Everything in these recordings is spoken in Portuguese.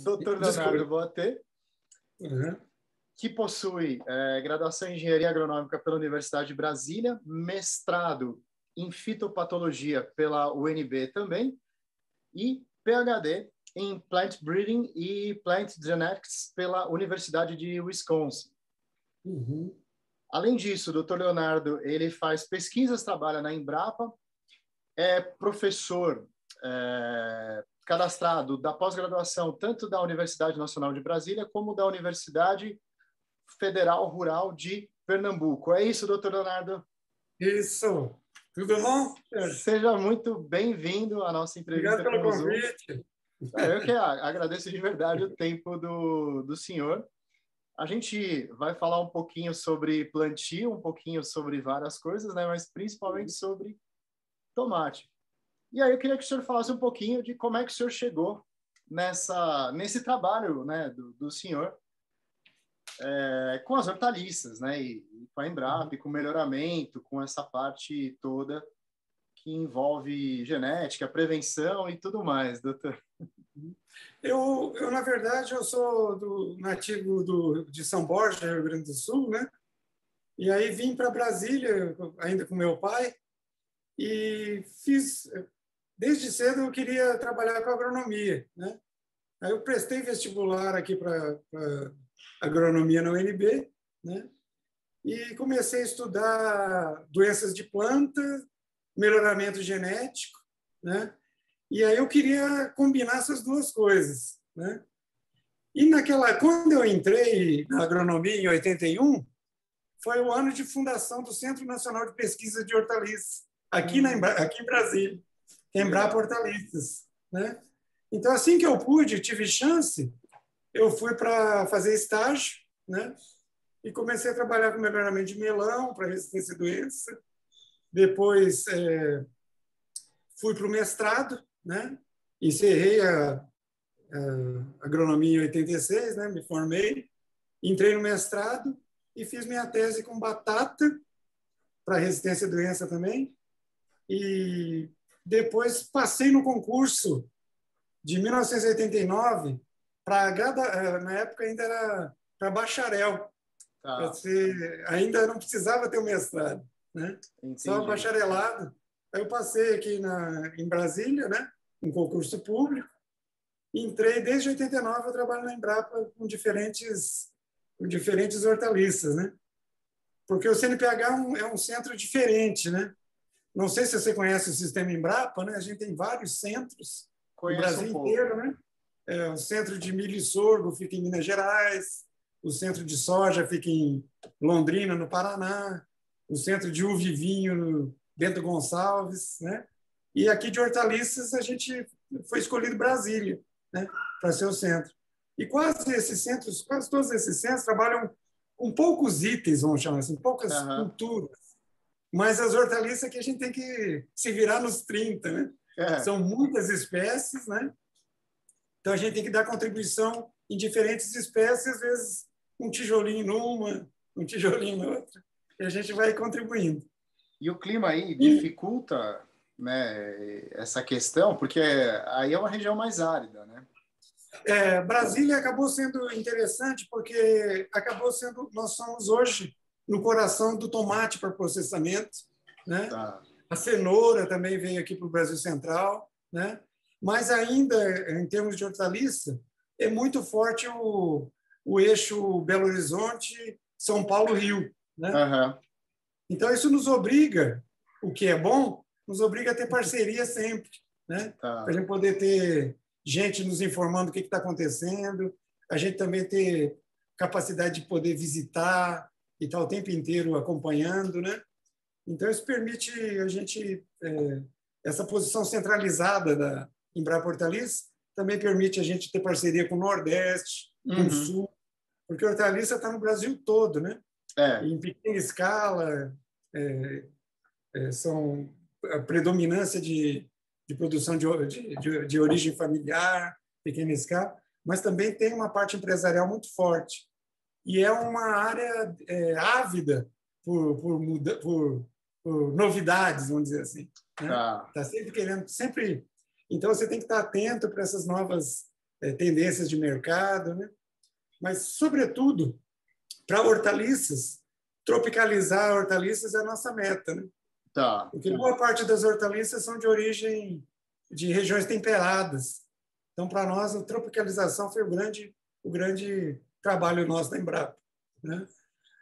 Dr. Desculpa. Leonardo Boatê, que possui graduação em Engenharia Agronômica pela Universidade de Brasília, mestrado em Fitopatologia pela UNB também, e PhD em Plant Breeding e Plant Genetics pela Universidade de Wisconsin. Além disso, o Dr. Leonardo ele faz pesquisas, trabalha na Embrapa, é professor cadastrado da pós-graduação tanto da Universidade Nacional de Brasília como da Universidade Federal Rural de Pernambuco. É isso, doutor Leonardo? Isso. Tudo bom? Seja muito bem-vindo à nossa entrevista. Obrigado pelo convite. Eu que agradeço de verdade o tempo do senhor. A gente vai falar um pouquinho sobre plantio, um pouquinho sobre várias coisas, né? Mas principalmente sobre tomate. E aí eu queria que o senhor falasse um pouquinho de como é que o senhor chegou nesse trabalho, né, do senhor com as hortaliças, né, e com a Embrapa, e com o melhoramento, com essa parte toda que envolve genética, prevenção e tudo mais, doutor. Eu na verdade, eu sou nativo de São Borja, Rio Grande do Sul, né? E aí vim para Brasília, ainda com meu pai, e desde cedo eu queria trabalhar com agronomia, né? Aí eu prestei vestibular aqui para agronomia na UNB, né? E comecei a estudar doenças de planta, melhoramento genético, né? E aí eu queria combinar essas duas coisas, né? E quando eu entrei na agronomia em 81, foi o ano de fundação do Centro Nacional de Pesquisa de Hortaliças, aqui em Brasília, que é Embrapa Hortaliças, né? Então, assim que eu pude, tive chance, eu fui para fazer estágio, né? E comecei a trabalhar com melhoramento de melão para resistência à doença. Depois fui para o mestrado, né? Encerrei a agronomia em 86, né? Me formei, entrei no mestrado e fiz minha tese com batata para resistência à doença também. E depois passei no concurso de 1989 na época ainda era para bacharel. Tá. Ainda não precisava ter o mestrado, né? Entendi. Só bacharelado. Aí eu passei aqui em Brasília, né? Um concurso público. Entrei desde 89, eu trabalho na Embrapa com diferentes hortaliças, né? Porque o CNPH é um centro diferente, né? Não sei se você conhece o sistema Embrapa, né? A gente tem vários centros no Brasil inteiro, né? O centro de milho e sorgo fica em Minas Gerais, o centro de soja fica em Londrina, no Paraná, o centro de uva e vinho no Bento Gonçalves, né? E aqui de hortaliças a gente foi escolhido Brasília, né? Para ser o centro. E quase todos esses centros trabalham com poucos itens, vamos chamar assim, poucas culturas. Mas as hortaliças que a gente tem que se virar nos 30, né? São muitas espécies, né? Então a gente tem que dar contribuição em diferentes espécies, às vezes um tijolinho numa, um tijolinho noutra, e a gente vai contribuindo. E o clima aí dificulta, né, essa questão, porque aí é uma região mais árida, né? Brasília acabou sendo interessante porque nós somos hoje no coração do tomate para processamento, né? Tá. A cenoura também veio aqui para o Brasil Central, né? Mas ainda, em termos de hortaliça, é muito forte o eixo Belo Horizonte, São Paulo, Rio, né? Então, isso nos obriga, o que é bom, nos obriga a ter parceria sempre, né? Para a gente poder ter gente nos informando o que está acontecendo, a gente também ter capacidade de poder visitar e estar o tempo inteiro acompanhando, né? Então, isso permite a gente, essa posição centralizada da Embrapa Hortaliças, também permite a gente ter parceria com o Nordeste, com o Sul, porque a hortaliça está no Brasil todo, né? Em pequena escala, são a predominância de produção de origem familiar, pequena escala, mas também tem uma parte empresarial muito forte. E é uma área ávida por novidades, vamos dizer assim. Né? Tá sempre querendo, sempre. Então você tem que estar atento para essas novas tendências de mercado, né? Mas, sobretudo, para hortaliças, tropicalizar hortaliças é a nossa meta, né? Tá. Porque boa parte das hortaliças são de origem de regiões temperadas. Então, para nós, a tropicalização foi o grande trabalho nosso da Embrapa, né?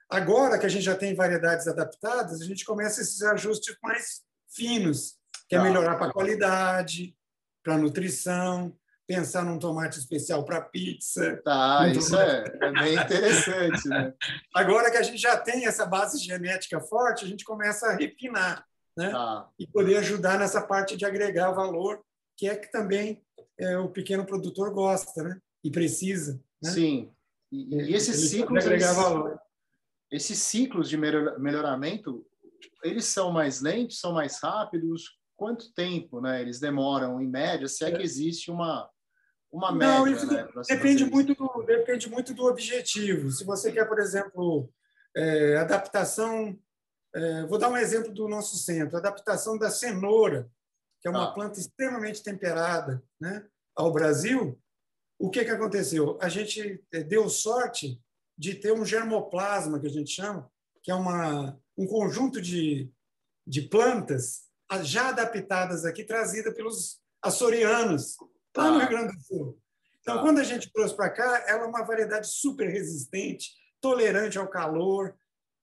Agora que a gente já tem variedades adaptadas, a gente começa esses ajustes mais finos, que é melhorar para a qualidade, para a nutrição, pensar num tomate especial para pizza. Tá, isso é bem interessante, né? Agora que a gente já tem essa base genética forte, a gente começa a refinar, né? Tá. E poder ajudar nessa parte de agregar valor, que é que também o pequeno produtor gosta, né? E precisa. Né? Sim. E esses ciclos, esses ciclos de melhoramento, eles são mais lentos, são mais rápidos? Quanto tempo, né? Eles demoram, em média, se é que existe uma média, isso, né? Depende muito do objetivo. Se você quer, por exemplo, adaptação... vou dar um exemplo do nosso centro. Adaptação da cenoura, que é uma planta extremamente temperada, né, ao Brasil. O que aconteceu? A gente deu sorte de ter um germoplasma, que a gente chama, que é um conjunto de plantas já adaptadas aqui, trazida pelos açorianos, lá no Rio Grande do Sul. Então, quando a gente trouxe para cá, ela é uma variedade super resistente, tolerante ao calor,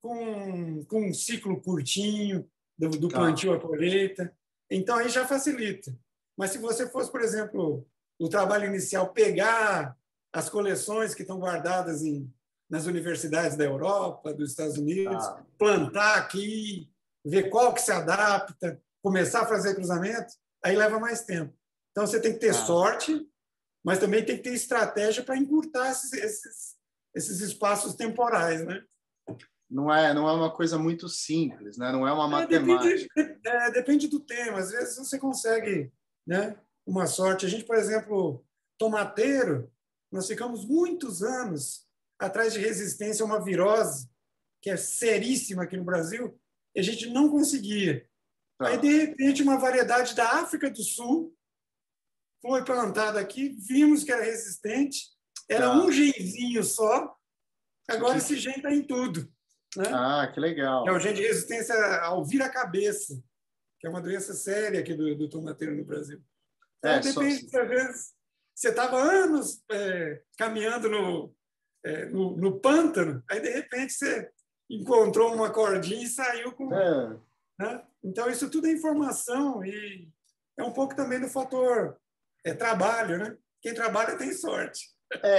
com um ciclo curtinho do plantio à colheita. Então, aí já facilita. Mas se você fosse, por exemplo, o trabalho inicial, pegar as coleções que estão guardadas nas universidades da Europa, dos Estados Unidos, plantar aqui, ver qual que se adapta, começar a fazer cruzamento, aí leva mais tempo. Então, você tem que ter sorte, mas também tem que ter estratégia para encurtar esses espaços temporais, né? Não é uma coisa muito simples, né? Não é uma matemática. Depende do tema. Às vezes você consegue, né, uma sorte. A gente, por exemplo, tomateiro, nós ficamos muitos anos atrás de resistência a uma virose, que é seríssima aqui no Brasil, e a gente não conseguia. Aí, de repente, uma variedade da África do Sul foi plantada aqui, vimos que era resistente, era um genzinho só, agora esse gen está em tudo. Né? Que legal. É o gen de resistência ao vira-cabeça, que é uma doença séria aqui do tomateiro no Brasil. Então, depende, às vezes, você estava anos caminhando no pântano, aí, de repente, você encontrou uma cordinha e saiu com... Né? Então, isso tudo é informação e é um pouco também do fator trabalho, né? Quem trabalha tem sorte.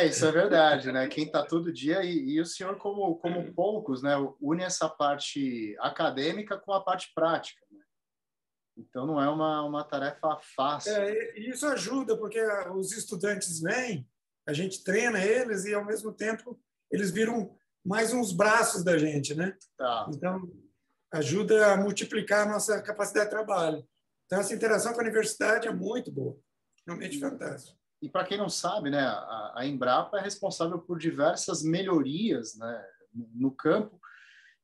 Isso é verdade, né? Quem está todo dia e o senhor, como poucos, né, une essa parte acadêmica com a parte prática. Né? Então, não é uma tarefa fácil. Isso ajuda, porque os estudantes vêm, a gente treina eles e, ao mesmo tempo, eles viram mais uns braços da gente, né? Então, ajuda a multiplicar a nossa capacidade de trabalho. Então, essa interação com a universidade é muito boa, realmente fantástico. E para quem não sabe, né, a Embrapa é responsável por diversas melhorias, né, no campo,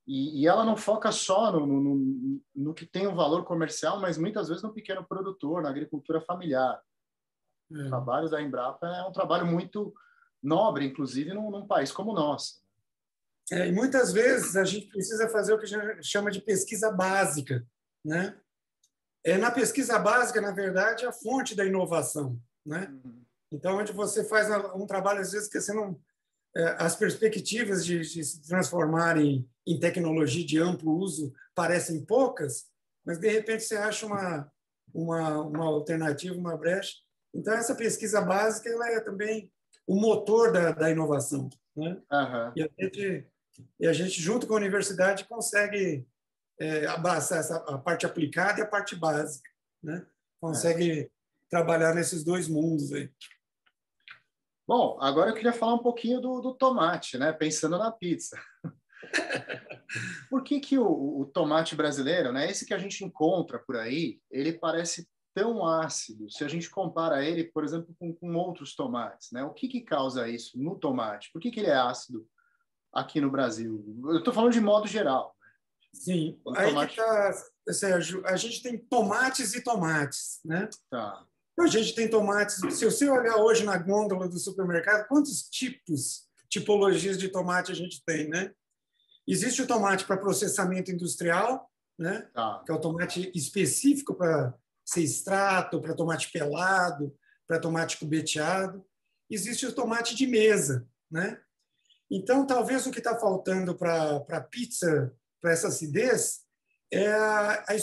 e ela não foca só no que tem um valor comercial, mas muitas vezes no pequeno produtor, na agricultura familiar. O trabalho da Embrapa é um trabalho muito nobre, inclusive num país como o nosso. E muitas vezes a gente precisa fazer o que a gente chama de pesquisa básica, né? Na pesquisa básica, na verdade, é a fonte da inovação, né? Então, onde você faz um trabalho, às vezes, que você não... as perspectivas de se transformar em tecnologia de amplo uso parecem poucas, mas, de repente, você acha uma alternativa, uma brecha. Então, essa pesquisa básica ela é também o motor da inovação, né? E a gente, junto com a universidade, consegue abraçar a parte aplicada e a parte básica, né? Consegue trabalhar nesses dois mundos aí. Bom, agora eu queria falar um pouquinho do tomate, né? Pensando na pizza. Por que o tomate brasileiro, né? Esse que a gente encontra por aí, ele parece tão ácido se a gente compara ele, por exemplo, com outros tomates, né? O que causa isso no tomate? Por que ele é ácido aqui no Brasil? Eu estou falando de modo geral. Sim, aí tomate... que tá, Sérgio, a gente tem tomates e tomates, né? Então, a gente tem tomates. Se você olhar hoje na gôndola do supermercado, quantos tipologias de tomate a gente tem, né? Existe o tomate para processamento industrial, né? Tá. Que é o tomate específico para ser extrato, para tomate pelado, para tomate cubeteado. Existe o tomate de mesa, né? Então, talvez o que está faltando para pizza, para essa acidez, é a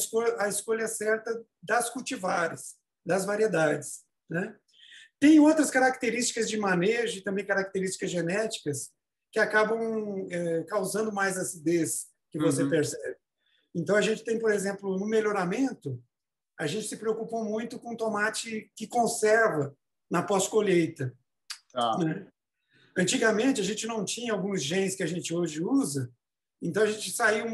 escolha certa das cultivares, das variedades, né? Tem outras características de manejo e também características genéticas que acabam causando mais acidez que você percebe. Então, a gente tem, por exemplo, no melhoramento, a gente se preocupou muito com tomate que conserva na pós-colheita. Tá. Né? Antigamente, a gente não tinha alguns genes que a gente hoje usa, então a gente saiu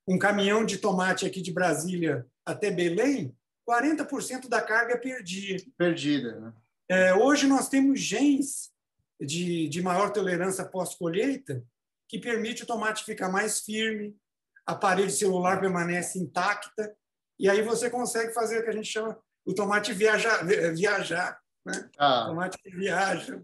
um caminhão de tomate aqui de Brasília até Belém, 40% da carga perdia. Perdida, né? Hoje nós temos genes de maior tolerância pós-colheita que permite o tomate ficar mais firme, a parede celular permanece intacta, e aí você consegue fazer o que a gente chama o tomate viajar, né? O tomate que viaja.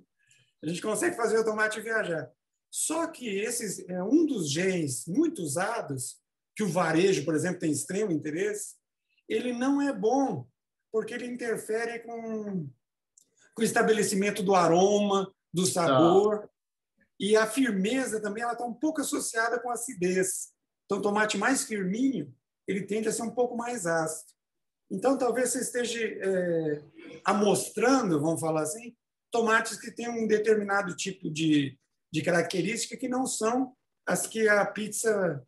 A gente consegue fazer o tomate viajar. Só que esses é um dos genes muito usados, que o varejo, por exemplo, tem extremo interesse, ele não é bom, porque ele interfere com o estabelecimento do aroma, do sabor, e a firmeza também ela está um pouco associada com a acidez. Então, o tomate mais firminho, ele tende a ser um pouco mais ácido. Então, talvez você esteja amostrando, vamos falar assim, tomates que têm um determinado tipo de característica que não são as que a pizza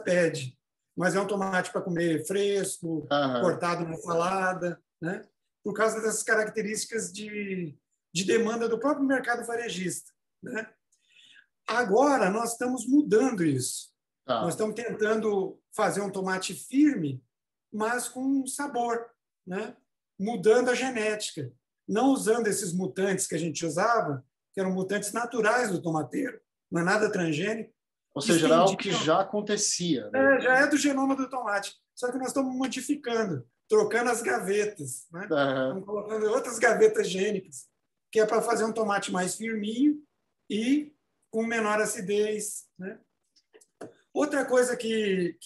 pede. Mas é um tomate para comer fresco, cortado na salada, né? Por causa dessas características de demanda do próprio mercado varejista, né? Agora, nós estamos mudando isso. Nós estamos tentando fazer um tomate firme, mas com sabor, né? Mudando a genética. Não usando esses mutantes que a gente usava, que eram mutantes naturais do tomateiro, não é nada transgênico. Ou seja, era algo que já acontecia. Né? Já é do genoma do tomate. Só que nós estamos modificando, trocando as gavetas. Né? Estamos colocando outras gavetas gênicas, que é para fazer um tomate mais firminho e com menor acidez. Né? Outra coisa que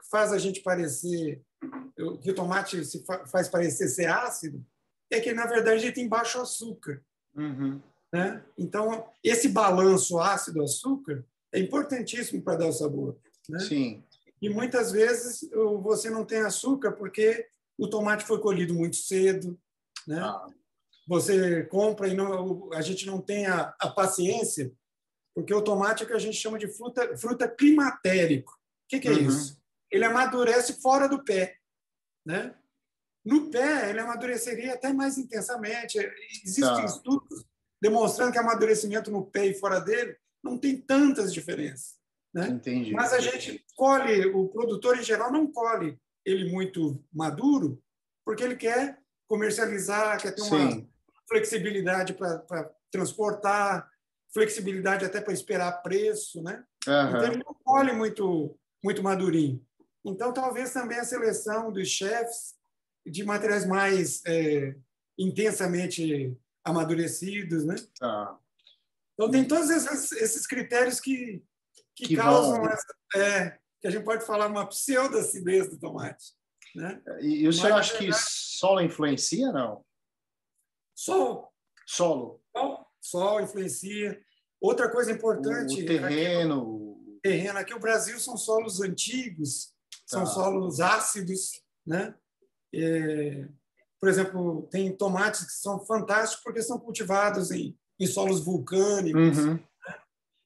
faz a gente parecer, que o tomate faz parecer ser ácido, é que, na verdade, ele tem baixo açúcar. Né? Então, esse balanço ácido-açúcar é importantíssimo para dar o sabor. Né? Sim. E, muitas vezes, você não tem açúcar porque o tomate foi colhido muito cedo. Né? Você compra e a gente não tem a paciência, porque o tomate é o que a gente chama de fruta climatérico. O que é isso? Ele amadurece fora do pé. Né? No pé, ele amadureceria até mais intensamente. Existem estudos demonstrando que amadurecimento no pé e fora dele não tem tantas diferenças. Né? Entendi. Mas a gente colhe, o produtor em geral não colhe ele muito maduro, porque ele quer comercializar, quer ter uma flexibilidade para transportar, flexibilidade até para esperar preço. Né? Então, ele não colhe muito madurinho. Então, talvez também a seleção dos chefes de materiais mais intensamente amadurecidos, né? Então tem todos esses critérios que causam que a gente pode falar uma pseudo-acidez do tomate, né? E o senhor acha que solo influencia, não? Solo influencia. Outra coisa importante, o terreno. Aqui o Brasil são solos antigos, são solos ácidos, né? Por exemplo, tem tomates que são fantásticos porque são cultivados em solos vulcânicos. Né?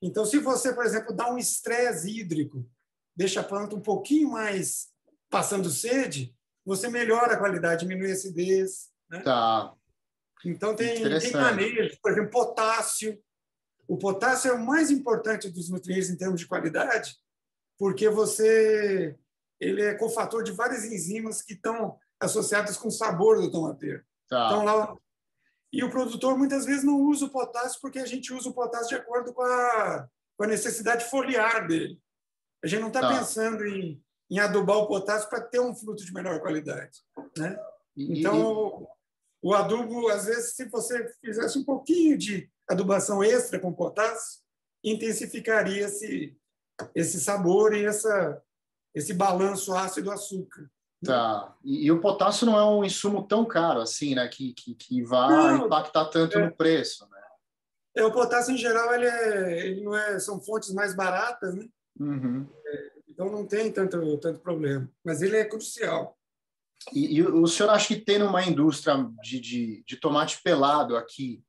Então, se você, por exemplo, dá um estresse hídrico, deixa a planta um pouquinho mais passando sede, você melhora a qualidade, diminui a acidez. Né? Então, tem manejo, por exemplo, potássio. O potássio é o mais importante dos nutrientes em termos de qualidade, porque ele é cofator de várias enzimas que estão associadas com o sabor do tomateiro. Então, e o produtor muitas vezes não usa o potássio porque a gente usa o potássio de acordo com a necessidade foliar dele. A gente não está pensando em adubar o potássio para ter um fruto de melhor qualidade. Né? Então, o adubo, às vezes, se você fizesse um pouquinho de adubação extra com potássio, intensificaria esse sabor e esse balanço ácido-açúcar. Tá. E o potássio não é um insumo tão caro assim, né? Que vai Não, impactar tanto no preço, né? o potássio, em geral, ele não é, são fontes mais baratas, né? Uhum. Então não tem tanto problema. Mas ele é crucial. E o senhor acha que tendo uma indústria de tomate pelado aqui,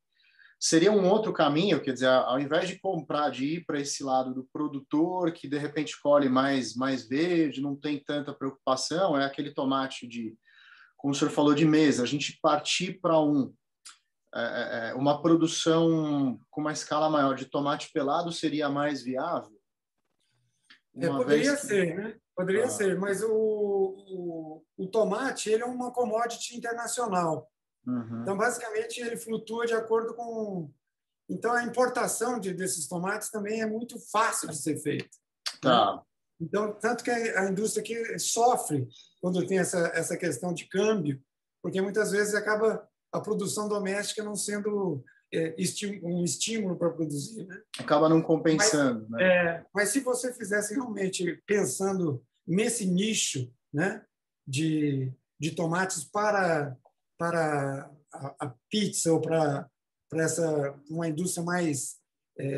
seria um outro caminho? Quer dizer, ao invés de comprar, de ir para esse lado do produtor, que de repente colhe mais verde, não tem tanta preocupação, é aquele tomate como o senhor falou, de mesa, a gente partir para uma produção com uma escala maior de tomate pelado seria mais viável? Uma vez Poderia que... ser, né? Poderia ser, mas o tomate ele é uma commodity internacional. Uhum. Então, basicamente, ele flutua de acordo com... Então, a importação desses tomates também é muito fácil de ser feita. Tá. Né? Então, tanto que a indústria aqui sofre quando tem essa questão de câmbio, porque muitas vezes acaba a produção doméstica não sendo um estímulo para produzir. Né? Acaba não compensando. Mas se você fizesse realmente pensando nesse nicho, né, de tomates para a pizza ou para uma indústria mais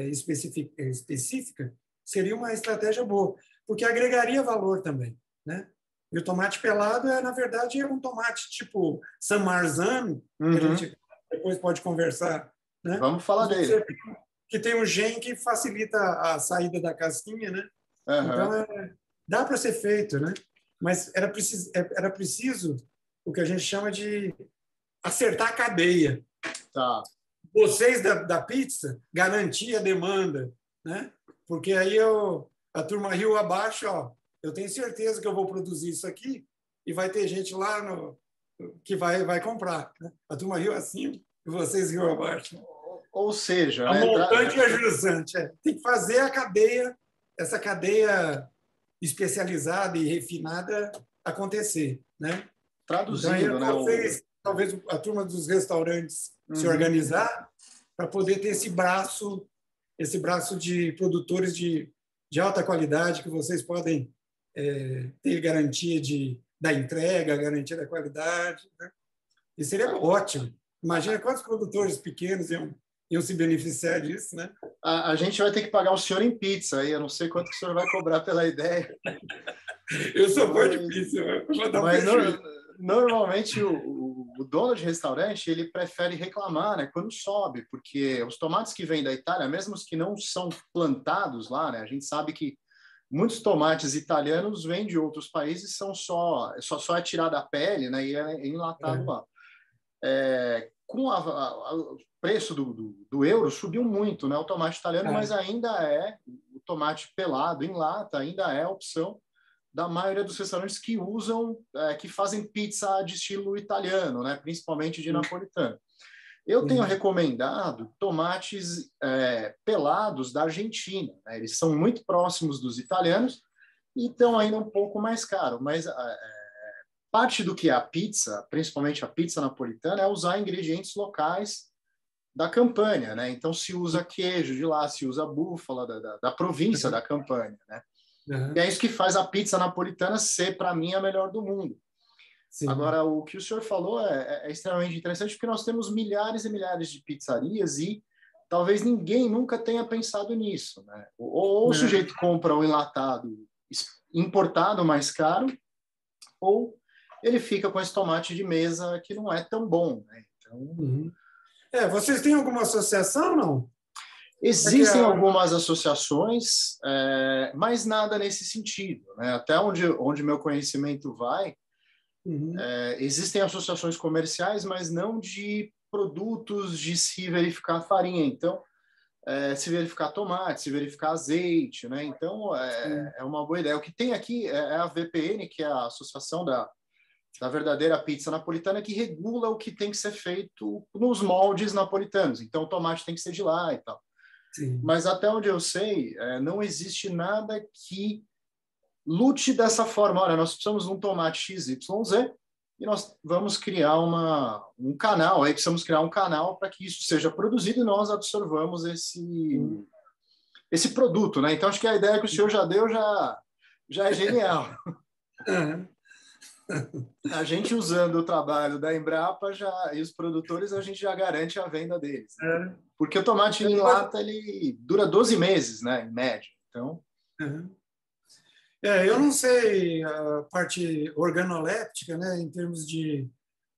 específica, seria uma estratégia boa, porque agregaria valor também, né? E o tomate pelado na verdade, é um tomate tipo San Marzano, que a gente depois pode conversar, né? Vamos falar dele. Que tem um gene que facilita a saída da casquinha, né? Uhum. Então, dá para ser feito, né? Mas era preciso o que a gente chama de acertar a cadeia. Tá. Vocês da pizza garantir a demanda, né? Porque aí a turma riu abaixo, ó, eu tenho certeza que eu vou produzir isso aqui e vai ter gente lá que vai comprar. Né? A turma riu acima e vocês riu abaixo. Ou seja, a montante e a jusante. Tem que fazer essa cadeia especializada e refinada acontecer. Né? Traduzindo, então, talvez a turma dos restaurantes se organizar para poder ter esse braço de produtores de alta qualidade que vocês podem ter garantia da entrega, garantia da qualidade. Né? E seria ótimo. Imagina quantos produtores pequenos iam se beneficiar disso, né? A gente vai ter que pagar o senhor em pizza aí. Eu não sei quanto que o senhor vai cobrar pela ideia. Eu sou fã de pizza. Mas normalmente o dono de restaurante ele prefere reclamar, né, quando sobe, porque os tomates que vêm da Itália, mesmo os que não são plantados lá, né, a gente sabe que muitos tomates italianos vêm de outros países, são só é tirada a pele, né, e é enlatado lá. Com o preço do euro subiu muito, né, o tomate italiano, mas ainda o tomate pelado em lata, ainda é a opção da maioria dos restaurantes que que fazem pizza de estilo italiano, né, principalmente de napolitano. Eu tenho recomendado tomates pelados da Argentina, né, eles são muito próximos dos italianos e estão ainda um pouco mais caros, mas parte do que é a pizza, principalmente a pizza napolitana, é usar ingredientes locais da Campânia, né? Então se usa queijo de lá, se usa búfala da província da Campânia, né? E é isso que faz a pizza napolitana ser, para mim, a melhor do mundo. Sim. Agora, o que o senhor falou é extremamente interessante, porque nós temos milhares e milhares de pizzarias e talvez ninguém nunca tenha pensado nisso, né? Ou o sujeito compra um enlatado importado mais caro, ou ele fica com esse tomate de mesa que não é tão bom, né? Então... vocês têm alguma associação, não? Existem algumas associações, mas nada nesse sentido, né? Até onde meu conhecimento vai, existem associações comerciais, mas não de produtos de se verificar farinha. Então, se verificar tomate, se verificar azeite, né? Então, é uma boa ideia. O que tem aqui é a VPN, que é a Associação da verdadeira pizza napolitana, que regula o que tem que ser feito nos moldes napolitanos. Então, o tomate tem que ser de lá e tal. Sim. Mas até onde eu sei, não existe nada que lute dessa forma. Olha, nós precisamos de um tomate XYZ e nós vamos criar um canal, aí precisamos criar um canal para que isso seja produzido e nós absorvamos esse produto, né? Então, acho que a ideia que o senhor já deu já é genial. A gente usando o trabalho da Embrapa e os produtores, a gente já garante a venda deles. Né? Porque o tomate em lata, ele dura 12 meses, né, em média. Então... eu não sei a parte organoléptica, né, em termos de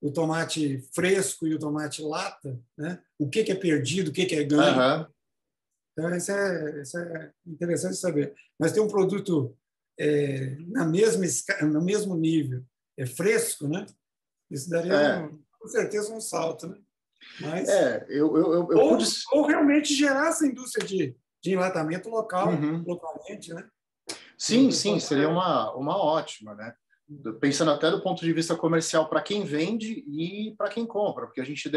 o tomate fresco e o tomate lata, né? O que é perdido, o que é ganho. Uhum. Então, isso é interessante saber. Mas tem um produto no mesmo nível, fresco, né? Isso daria, com certeza, um salto. Né? Mas, ou realmente gerar essa indústria de enlatamento localmente, né? Sim, seria uma ótima, né? Pensando até do ponto de vista comercial para quem vende e para quem compra, porque a gente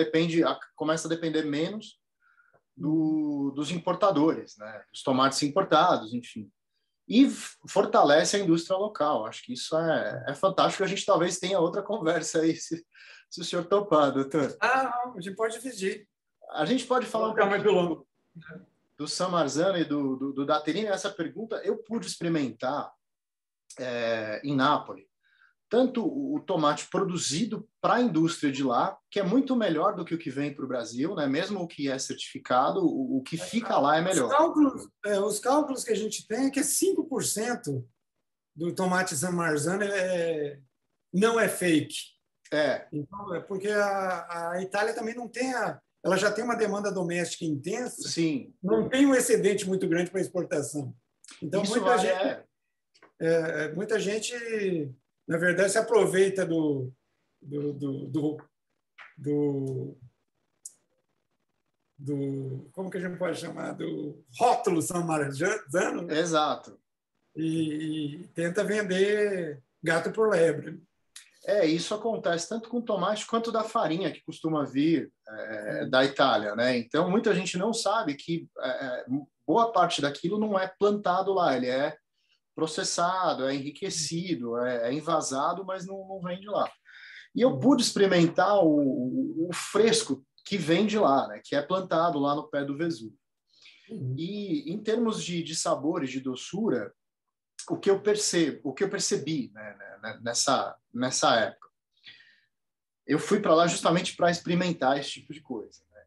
começa a depender menos dos importadores, né? Os tomates importados, enfim. E fortalece a indústria local. Acho que isso é fantástico. A gente talvez tenha outra conversa aí, se o senhor topar, doutor. Não, a gente pode dividir. A gente pode falar um pouco do San Marzano e do Datterini. Essa pergunta eu pude experimentar em Nápoles. Tanto o tomate produzido para a indústria de lá, que é muito melhor do que o que vem para o Brasil, né? Mesmo o que é certificado, o que fica lá é melhor. Os cálculos que a gente tem é que 5% do tomate San Marzano não é fake. Então, porque a Itália também não tem ela já tem uma demanda doméstica intensa, sim, não tem um excedente muito grande para exportação. Então, muita gente, na verdade, se aproveita do como que a gente pode chamar? Do rótulo San Marzano. Né? Exato. E tenta vender gato por lebre. Isso acontece tanto com tomate quanto da farinha que costuma vir da Itália, né? Então, muita gente não sabe que boa parte daquilo não é plantado lá, ele é processado, é enriquecido, é envasado, mas não vem de lá. E eu pude experimentar o fresco que vem de lá, né? Que é plantado lá no pé do Vesúvio. E em termos de sabores, de doçura, o que eu percebi, né, nessa época, eu fui para lá justamente para experimentar esse tipo de coisa. Né?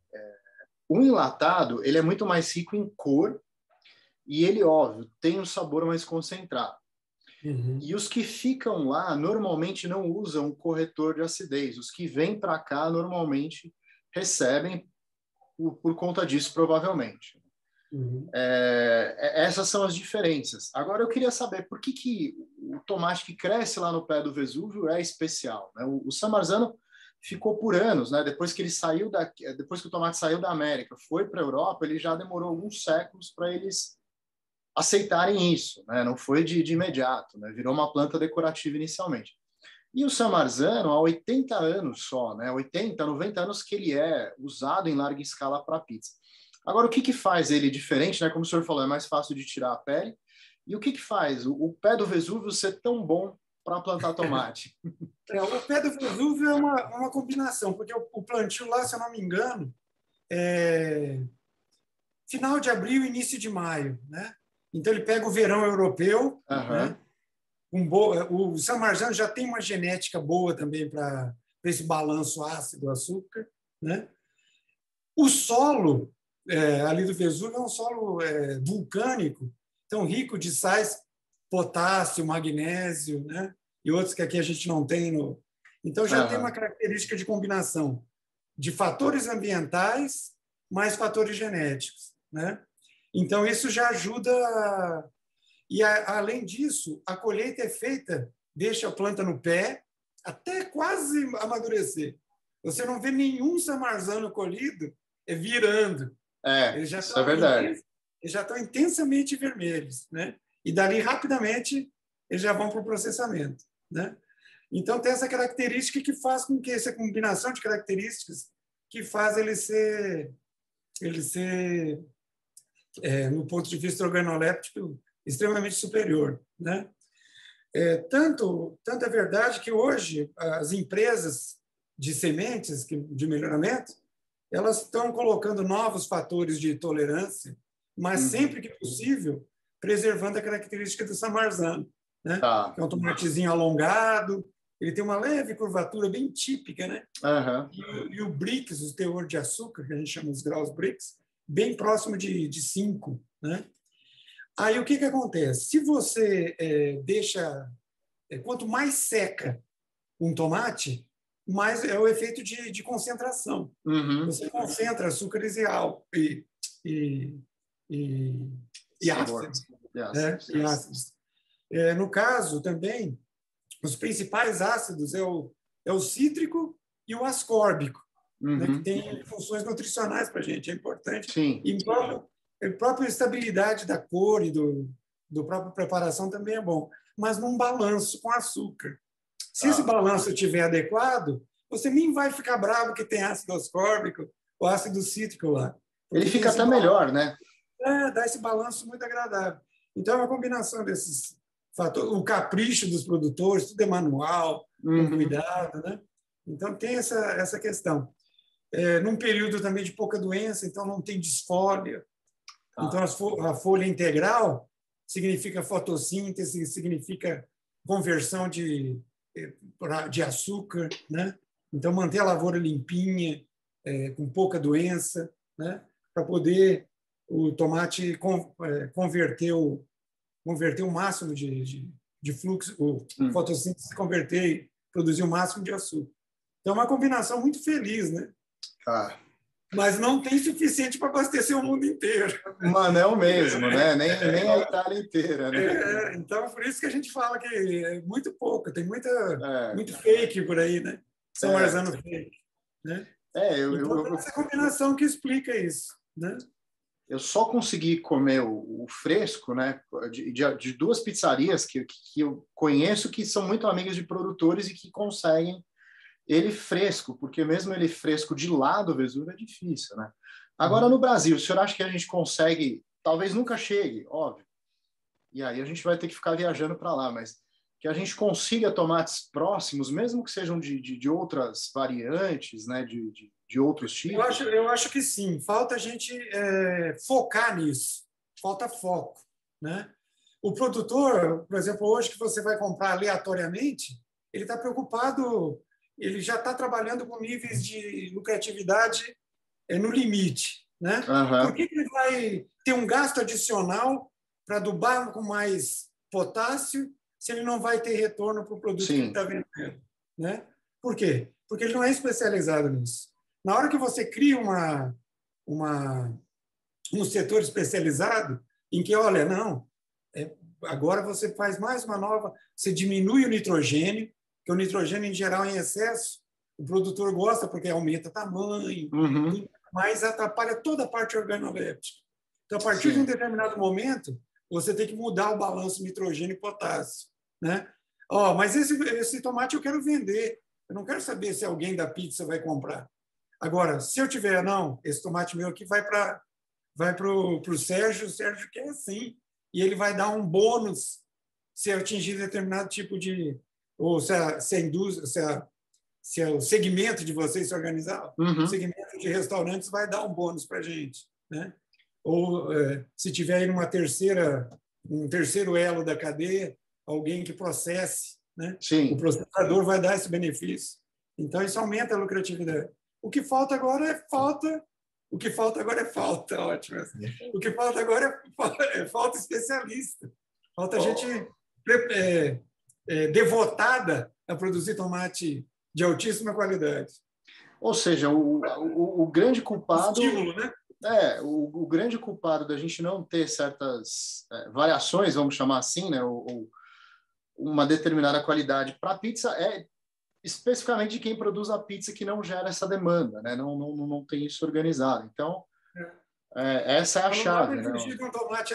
O enlatado, ele é muito mais rico em cor e ele, óbvio, tem um sabor mais concentrado. E os que ficam lá normalmente não usam corretor de acidez. Os que vêm para cá normalmente recebem por conta disso, provavelmente. Essas são as diferenças. Agora, eu queria saber por que o tomate que cresce lá no pé do Vesúvio é especial. Né? O San Marzano ficou por anos, né? Depois que o tomate saiu da América, foi para a Europa, ele já demorou alguns séculos para eles aceitarem isso, né? Não foi de imediato, né? Virou uma planta decorativa inicialmente. E o San Marzano, há 80 anos só, né? 80, 90 anos que ele é usado em larga escala para pizza. Agora, o que faz ele diferente, né? Como o senhor falou, é mais fácil de tirar a pele. E o que faz o pé do Vesúvio ser tão bom para plantar tomate? O pé do Vesúvio é uma combinação, porque o plantio lá, se eu não me engano, final de abril, início de maio, né? Então ele pega o verão europeu, né? O San Marzano já tem uma genética boa também para esse balanço ácido-açúcar, né? O solo ali do Vesúvio é um solo vulcânico, então rico de sais, potássio, magnésio, né? E outros que aqui a gente não tem. Então já tem uma característica de combinação de fatores ambientais mais fatores genéticos, né? Então isso já ajuda. E além disso, a colheita é feita, deixa a planta no pé até quase amadurecer. Você não vê nenhum San Marzano colhido virando. Isso é verdade. Eles já estão intensamente vermelhos, né? E dali rapidamente eles já vão para o processamento, né? Então tem essa característica que faz com que essa combinação de características que faz ele ser no ponto de vista organoléptico extremamente superior, né? Tanto é verdade que hoje as empresas de sementes, de melhoramento, elas estão colocando novos fatores de tolerância, mas sempre que possível, preservando a característica do Samarzano, né? Tá. Que é um tomatezinho alongado, ele tem uma leve curvatura bem típica, né? E o Brix, o teor de açúcar, que a gente chama os graus Brix, bem próximo de 5, né? Aí o que acontece? Se você deixa... quanto mais seca um tomate, mais é o efeito de concentração. Você concentra açúcares e ácidos. E ácidos. No caso, também, os principais ácidos é o cítrico e o ascórbico, né, que tem funções nutricionais para a gente, é importante. Sim. E a própria estabilidade da cor e do própria preparação também é bom, mas num balanço com açúcar. Se esse balanço estiver adequado, você nem vai ficar bravo que tem ácido ascórbico ou ácido cítrico lá. Ele fica até melhor, né? Dá esse balanço muito agradável. Então, é uma combinação desses fatores, o capricho dos produtores, tudo é manual, com cuidado, né? Então, tem essa questão. Num período também de pouca doença, então não tem desfolha. Então, a folha integral significa fotossíntese, significa conversão de açúcar, né? Então, manter a lavoura limpinha, com pouca doença, né? Para poder o tomate converter o máximo de fluxo, o fotossíntese converter e produzir o máximo de açúcar. Então, é uma combinação muito feliz, né? Mas não tem suficiente para abastecer o mundo inteiro. Mas não mesmo, né? Nem a Itália inteira, né? Então, por isso que a gente fala que é muito pouco, tem muito fake por aí, né? Samarzano fake, né? Então, essa combinação que explica isso, né? Eu só consegui comer o fresco, né, de duas pizzarias que eu conheço que são muito amigas de produtores e que conseguem ele fresco, porque mesmo ele fresco de lá do Vesúvio é difícil, né? Agora, no Brasil, o senhor acha que a gente consegue, talvez nunca chegue, óbvio, e aí a gente vai ter que ficar viajando para lá, mas que a gente consiga tomates próximos, mesmo que sejam de outras variantes, né, de outros tipos? Eu acho que sim. Falta a gente focar nisso. Falta foco, né? O produtor, por exemplo, hoje que você vai comprar aleatoriamente, ele está preocupado, ele já está trabalhando com níveis de lucratividade no limite, né? Por que ele vai ter um gasto adicional para adubar com mais potássio se ele não vai ter retorno para o produto que ele está vendendo, né? Por quê? Porque ele não é especializado nisso. Na hora que você cria um setor especializado em que, olha, não, agora você faz mais uma nova, você diminui o nitrogênio, que o nitrogênio, em geral, em excesso, o produtor gosta porque aumenta tamanho, mas atrapalha toda a parte organoléptica. Então, a partir de um determinado momento, você tem que mudar o balanço nitrogênio e potássio, né? Mas esse tomate eu quero vender, eu não quero saber se alguém da pizza vai comprar. Agora, se eu tiver, não, esse tomate meu aqui vai para o Sérgio, o Sérgio quer assim, e ele vai dar um bônus se atingir determinado tipo de... ou se a indústria, se o segmento de vocês se organizar, o segmento de restaurantes vai dar um bônus para a gente, né? Ou se tiver aí um terceiro elo da cadeia, alguém que processe, né? O processador vai dar esse benefício. Então, isso aumenta a lucratividade. O que falta agora é falta. O que falta agora é falta, ótimo. O que falta agora é falta especialista. Falta gente devotada a produzir tomate de altíssima qualidade. Ou seja, o grande culpado... Estímulo, né? O grande culpado da gente não ter certas variações, vamos chamar assim, né, ou uma determinada qualidade para a pizza é especificamente de quem produz a pizza que não gera essa demanda, né? Não tem isso organizado. Então, essa é a chave. Não dá para um tomate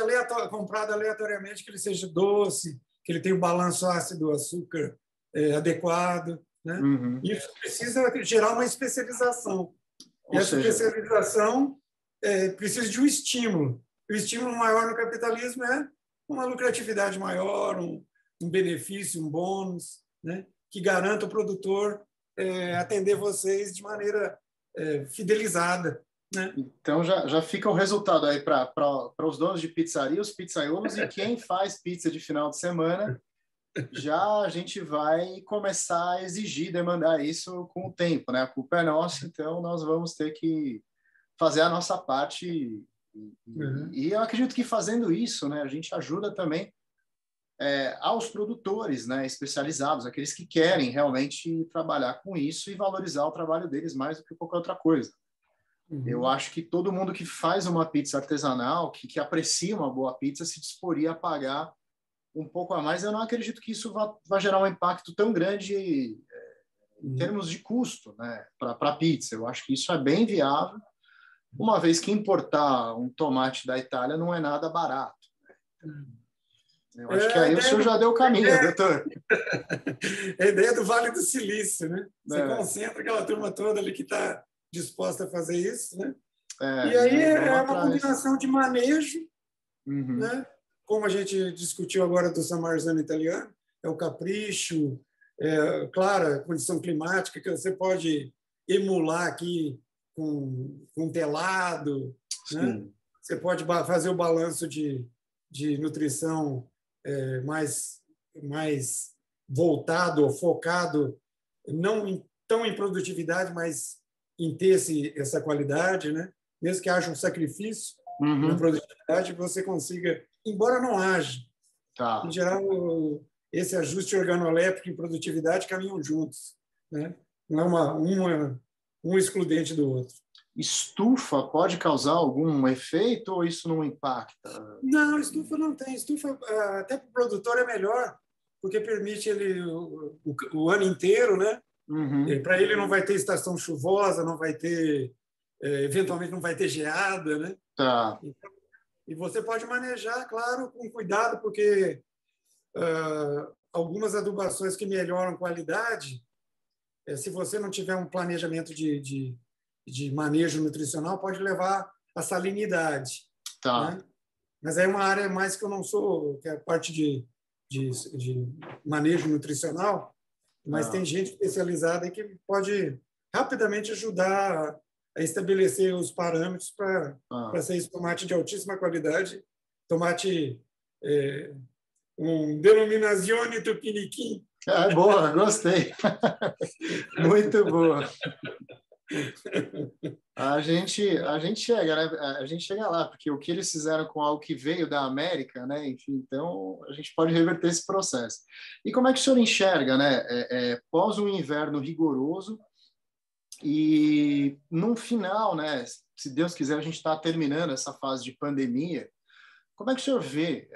comprado aleatoriamente que ele seja doce, que ele tenha o balanço ácido-açúcar adequado, né? Isso precisa gerar uma especialização. E essa especialização precisa de um estímulo. O estímulo maior no capitalismo é uma lucratividade maior, um um benefício, um bônus, né, que garanta o produtor atender vocês de maneira fidelizada, né? Então já fica o resultado aí para os donos de pizzaria, os pizzaiolos e quem faz pizza de final de semana. Já a gente vai começar a exigir, demandar isso com o tempo, né? A culpa é nossa, então nós vamos ter que fazer a nossa parte. E eu acredito que fazendo isso, né, a gente ajuda também aos produtores, né, especializados, aqueles que querem realmente trabalhar com isso e valorizar o trabalho deles mais do que qualquer outra coisa. Eu acho que todo mundo que faz uma pizza artesanal, que aprecia uma boa pizza, se disporia a pagar um pouco a mais. Eu não acredito que isso vá gerar um impacto tão grande em termos de custo, né, para a pizza. Eu acho que isso é bem viável, uma vez que importar um tomate da Itália não é nada barato. Eu acho que aí o senhor já deu o caminho, doutor. É a ideia do Vale do Silício, né? Você concentra aquela turma toda ali que está disposta a fazer isso, né? E aí é uma combinação de manejo, né? Como a gente discutiu agora do San Marzano italiano, é o capricho, claro, a condição climática que você pode emular aqui com telado, né? Você pode fazer o balanço de nutrição mais voltado ou focado, não tão em produtividade, mas em ter essa qualidade, né? Mesmo que haja um sacrifício na produtividade, você consiga, embora não haja. Em geral, esse ajuste organoléptico e produtividade caminham juntos, né? Não é um excludente do outro. Estufa pode causar algum efeito ou isso não impacta? Não, estufa não tem. Estufa, até para o produtor é melhor, porque permite ele o ano inteiro, né? Para ele não vai ter estação chuvosa, não vai ter, eventualmente não vai ter geada, né? Então, e você pode manejar, claro, com cuidado, porque algumas adubações que melhoram a qualidade, se você não tiver um planejamento de manejo nutricional, pode levar à salinidade. Né? Mas é uma área mais que eu não sou, que é a parte de manejo nutricional, mas tem gente especializada que pode rapidamente ajudar a estabelecer os parâmetros para ser esse tomate de altíssima qualidade, tomate denominazione tupiniquim. Boa, gostei. Muito boa. A gente chega, né? A gente chega lá, porque o que eles fizeram com algo que veio da América, né? Enfim, então a gente pode reverter esse processo. E como é que o senhor enxerga, né? Pós um inverno rigoroso e no final, né? Se Deus quiser, a gente está terminando essa fase de pandemia. Como é que o senhor vê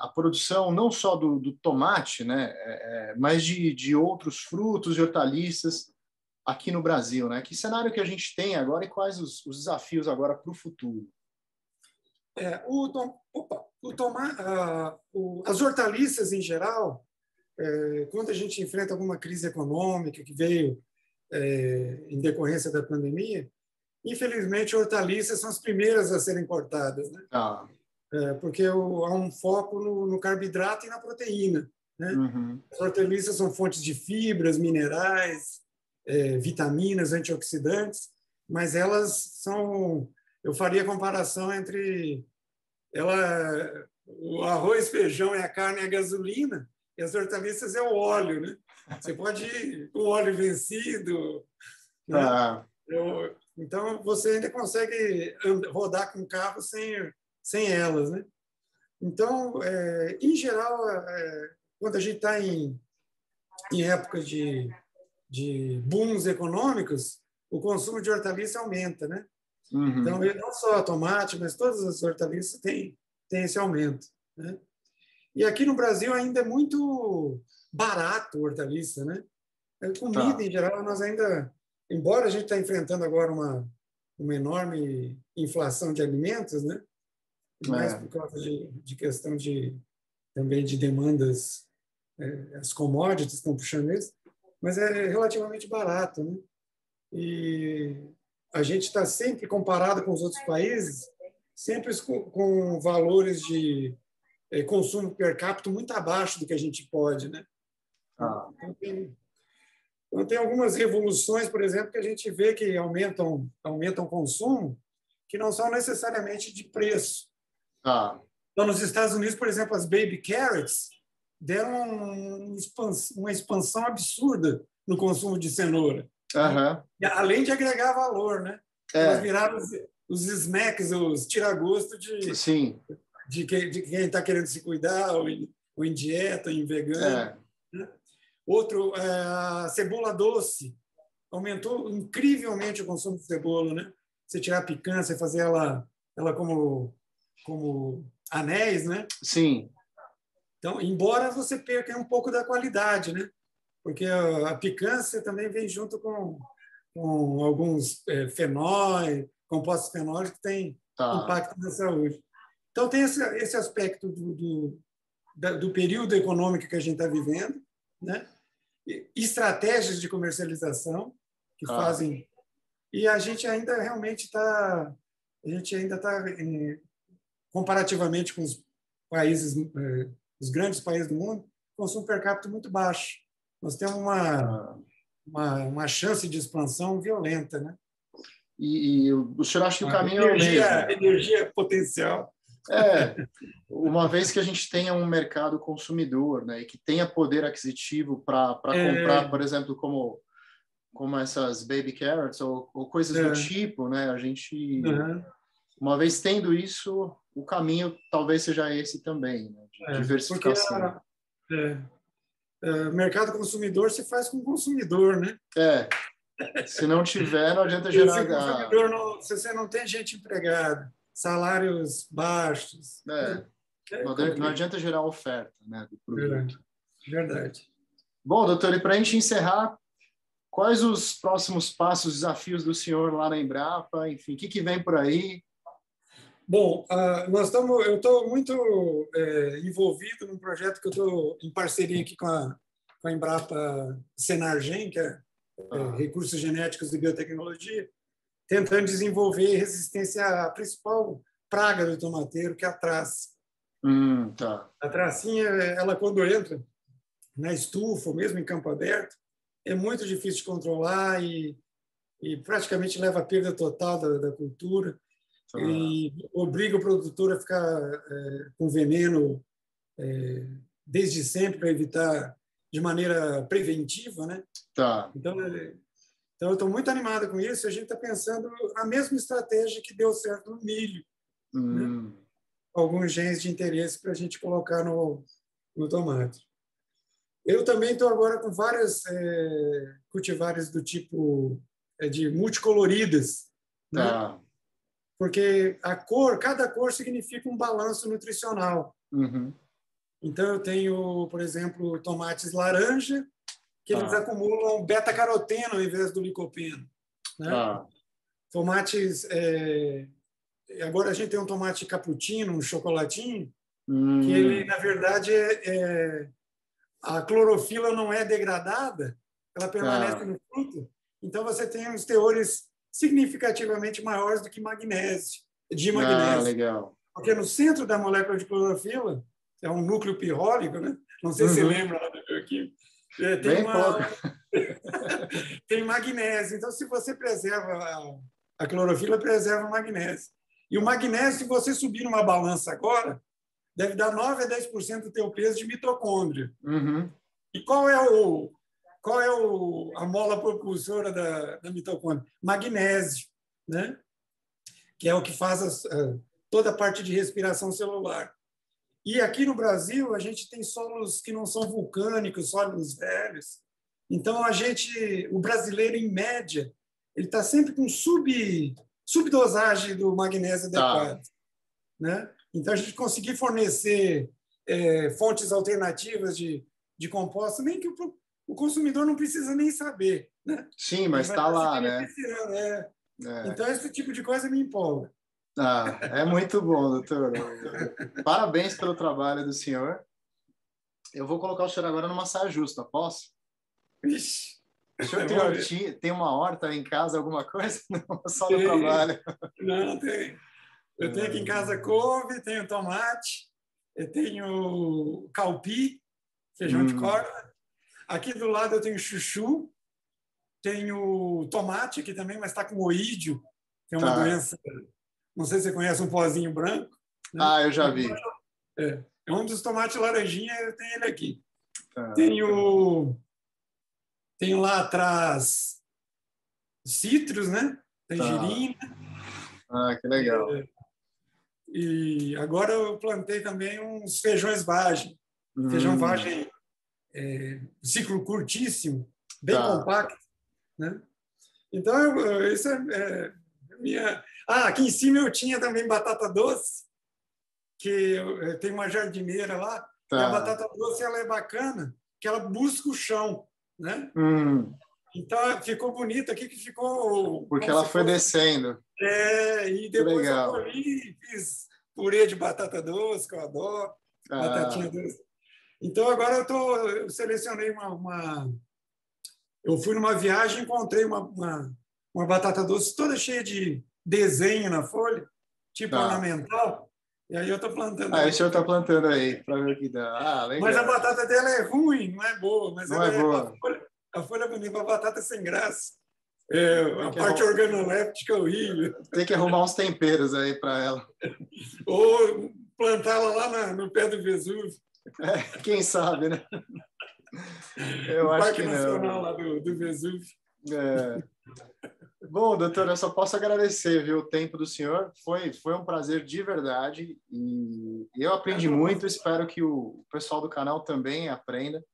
a produção não só do tomate, né? Mas de outros frutos e hortaliças aqui no Brasil, né? Que cenário que a gente tem agora e quais os desafios agora para o futuro? As hortaliças, em geral, quando a gente enfrenta alguma crise econômica que veio em decorrência da pandemia, infelizmente, hortaliças são as primeiras a serem cortadas, né? Porque há um foco no carboidrato e na proteína, né? As hortaliças são fontes de fibras, minerais, vitaminas, antioxidantes, mas elas são... Eu faria a comparação entre o arroz, feijão e a carne e a gasolina, e as hortaliças é o óleo, né? Você pode ir com óleo vencido, né? Então, você ainda consegue rodar com o carro sem elas, né? Então, em geral, quando a gente está em época de booms econômicos, o consumo de hortaliça aumenta, né? Então, não só tomate, mas todas as hortaliças têm esse aumento, né? E aqui no Brasil ainda é muito barato hortaliça, né? Comida, em geral, nós ainda... Embora a gente está enfrentando agora uma enorme inflação de alimentos, né? Mais por causa de questão também de demandas, as commodities estão puxando isso, mas é relativamente barato, né? E a gente está sempre comparado com os outros países, sempre com valores de consumo per capita muito abaixo do que a gente pode, né? Então, tem algumas revoluções, por exemplo, que a gente vê que aumentam o consumo, que não são necessariamente de preço. Então, nos Estados Unidos, por exemplo, as baby carrots deram uma expansão absurda no consumo de cenoura. Além de agregar valor, né? Elas viraram os snacks, os tira-gosto de quem está querendo se cuidar, ou em dieta, ou em vegano. Né? Outro, a cebola doce. Aumentou incrivelmente o consumo de cebola, né? Você tirar a picância, fazer ela como anéis, né? Sim. Então, embora você perca um pouco da qualidade, né? Porque a picância também vem junto com alguns fenóis, compostos fenólicos que têm impacto na saúde. Então, tem esse aspecto do período econômico que a gente está vivendo, né? Estratégias de comercialização que fazem... E a gente ainda realmente está... comparativamente com os países, os grandes países do mundo, consumo per capita muito baixo. Nós temos uma chance de expansão violenta, né? E o senhor acha que o caminho é o mesmo? Energia potencial. Uma vez que a gente tenha um mercado consumidor, né, e que tenha poder aquisitivo para comprar, por exemplo, como essas baby carrots ou coisas do tipo, né? A gente, uma vez tendo isso, o caminho talvez seja esse também, né, de diversificação. Porque mercado consumidor se faz com o consumidor, né? Se não tiver, não adianta gerar... Se você não tem gente empregada, salários baixos... não adianta gerar oferta, né, do produto. Verdade. Bom, doutor, e para a gente encerrar, quais os próximos passos, desafios do senhor lá na Embrapa? Enfim, o que vem por aí? Bom, eu estou muito envolvido num projeto que eu estou em parceria aqui com a Embrapa Senargen, que é Recursos Genéticos e Biotecnologia, tentando desenvolver resistência à principal praga do tomateiro, que é a traça. A tracinha, ela quando entra na estufa, ou mesmo em campo aberto, é muito difícil de controlar e praticamente leva à perda total da cultura e obriga o produtor a ficar com veneno desde sempre para evitar de maneira preventiva, né? Então eu estou muito animado com isso. A gente está pensando a mesma estratégia que deu certo no milho, né? Alguns genes de interesse para a gente colocar no tomate. Eu também estou agora com várias cultivares do tipo de multicoloridas, né? Porque cada cor significa um balanço nutricional. Então, eu tenho, por exemplo, tomates laranja, que eles acumulam beta-caroteno ao invés do licopeno, né? Tomates... agora a gente tem um tomate cappuccino, um chocolatinho, que ele, na verdade, a clorofila não é degradada, ela permanece no fruto. Então, você tem uns teores significativamente maiores do que magnésio. Legal. Porque no centro da molécula de clorofila é um núcleo pirrólico, né? Não sei se você lembra lá da bioquímica. Tem magnésio. Então, se você preserva a clorofila, preserva o magnésio. E o magnésio, se você subir numa balança agora, deve dar 9 a 10% do teu peso de mitocôndria. E qual é a mola propulsora da mitocôndria? Magnésio, né? Que é o que faz toda a parte de respiração celular. E aqui no Brasil, a gente tem solos que não são vulcânicos, solos velhos. Então, o brasileiro, em média, ele está sempre com subdosagem do magnésio adequado, né? Então, a gente conseguir fornecer fontes alternativas de compostos, nem que o consumidor não precisa nem saber, né? Sim, mas está lá, né? Então, esse tipo de coisa me empolga. É muito bom, doutor. Parabéns pelo trabalho do senhor. Eu vou colocar o senhor agora numa saia justa, posso? Ixi, o senhor tem uma horta em casa, alguma coisa? Não, só no trabalho. Não tem. Eu tenho aqui em casa couve, tenho tomate, eu tenho calpi, feijão de corda. Aqui do lado eu tenho chuchu, tenho tomate aqui também, mas está com oídio, que é uma doença. Não sei se você conhece um pozinho branco. Né? Ah, eu já vi. É um dos tomates laranjinha, eu tenho ele aqui. Tá. Tenho lá atrás citros, né? Tangerina. Ah, que legal. E agora eu plantei também uns feijões vagem. Feijão vagem ciclo curtíssimo, bem compacto. Né? Então, isso é minha... aqui em cima eu tinha também batata doce, que eu tenho uma jardineira lá, e a batata doce ela é bacana, que ela busca o chão. Né? Então, ficou bonito aqui, que ficou... Porque ela foi descendo. E depois eu colhi e fiz purê de batata doce, que eu adoro, batatinha doce. Então, agora eu selecionei eu fui numa viagem e encontrei uma batata doce toda cheia de desenho na folha, tipo ornamental, e aí eu estou plantando. Aí o senhor está plantando aí, para ver o que dá. Legal. Mas a batata dela é ruim, não é boa. Mas não é boa. A folha é bonita, a batata é sem graça. A parte organoléptica é horrível. Tem que arrumar uns temperos aí para ela. Ou plantá-la lá no pé do Vesúvio. Quem sabe, né? Eu acho que não. Parque Nacional lá do Vesúvio. Bom, doutor, eu só posso agradecer, viu, o tempo do senhor. Foi um prazer de verdade e eu aprendi muito. Espero que o pessoal do canal também aprenda.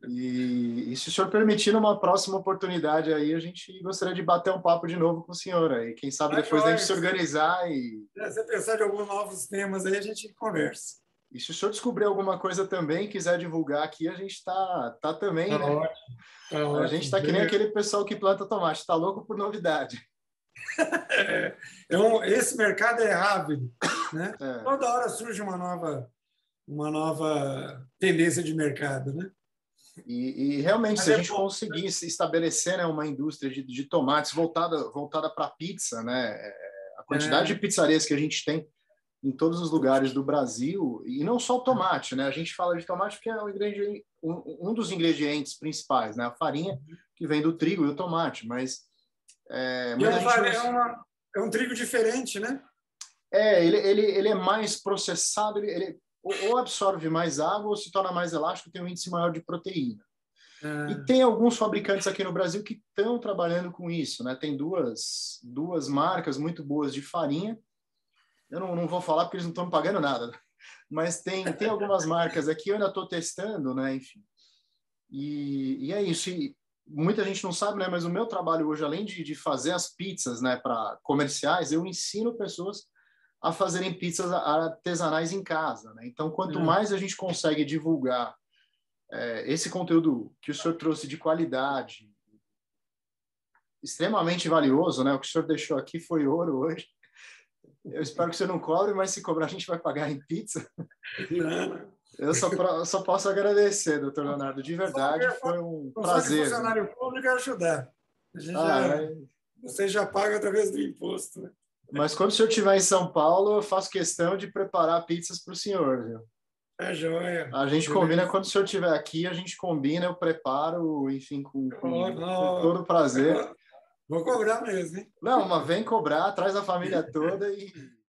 E se o senhor permitir, numa próxima oportunidade aí, a gente gostaria de bater um papo de novo com o senhor aí. Quem sabe depois a gente se organizar e... Se você pensar de alguns novos temas aí, a gente conversa. E se o senhor descobrir alguma coisa também, quiser divulgar aqui, a gente tá também, né? Ótimo. A gente está que nem aquele pessoal que planta tomate, está louco por novidade. Esse mercado é ávido, né? Toda hora surge uma nova tendência de mercado, né? E realmente, se a gente conseguisse estabelecer, né, uma indústria de tomates voltada para pizza, né? A quantidade de pizzarias que a gente tem em todos os lugares do Brasil, e não só o tomate, né? A gente fala de tomate porque é um dos ingredientes principais, né? A farinha que vem do trigo e o tomate, mas... é um trigo diferente, né? Ele é mais processado, ele ou absorve mais água ou se torna mais elástico, tem um índice maior de proteína. E tem alguns fabricantes aqui no Brasil que estão trabalhando com isso, né? Tem duas marcas muito boas de farinha. Eu não vou falar porque eles não estão me pagando nada, mas tem algumas marcas aqui, eu ainda estou testando, né? Enfim. E é isso. E muita gente não sabe, né? Mas o meu trabalho hoje, além de fazer as pizzas, né, para comerciais, eu ensino pessoas a fazerem pizzas artesanais em casa, né? Então, quanto mais a gente consegue divulgar esse conteúdo que o senhor trouxe de qualidade, extremamente valioso, né? O que o senhor deixou aqui foi ouro hoje. Eu espero que você não cobre, mas se cobrar, a gente vai pagar em pizza. Eu só posso agradecer, doutor Leonardo, de verdade, foi um prazer. Só que funcionário público é ajudar. Você já paga através do imposto, né? Mas quando o senhor estiver em São Paulo, eu faço questão de preparar pizzas para o senhor, viu? É joia. A gente combina, quando o senhor estiver aqui, a gente combina, eu preparo, enfim, com todo prazer. Vou cobrar mesmo, hein? Não, mas vem cobrar, traz a família toda e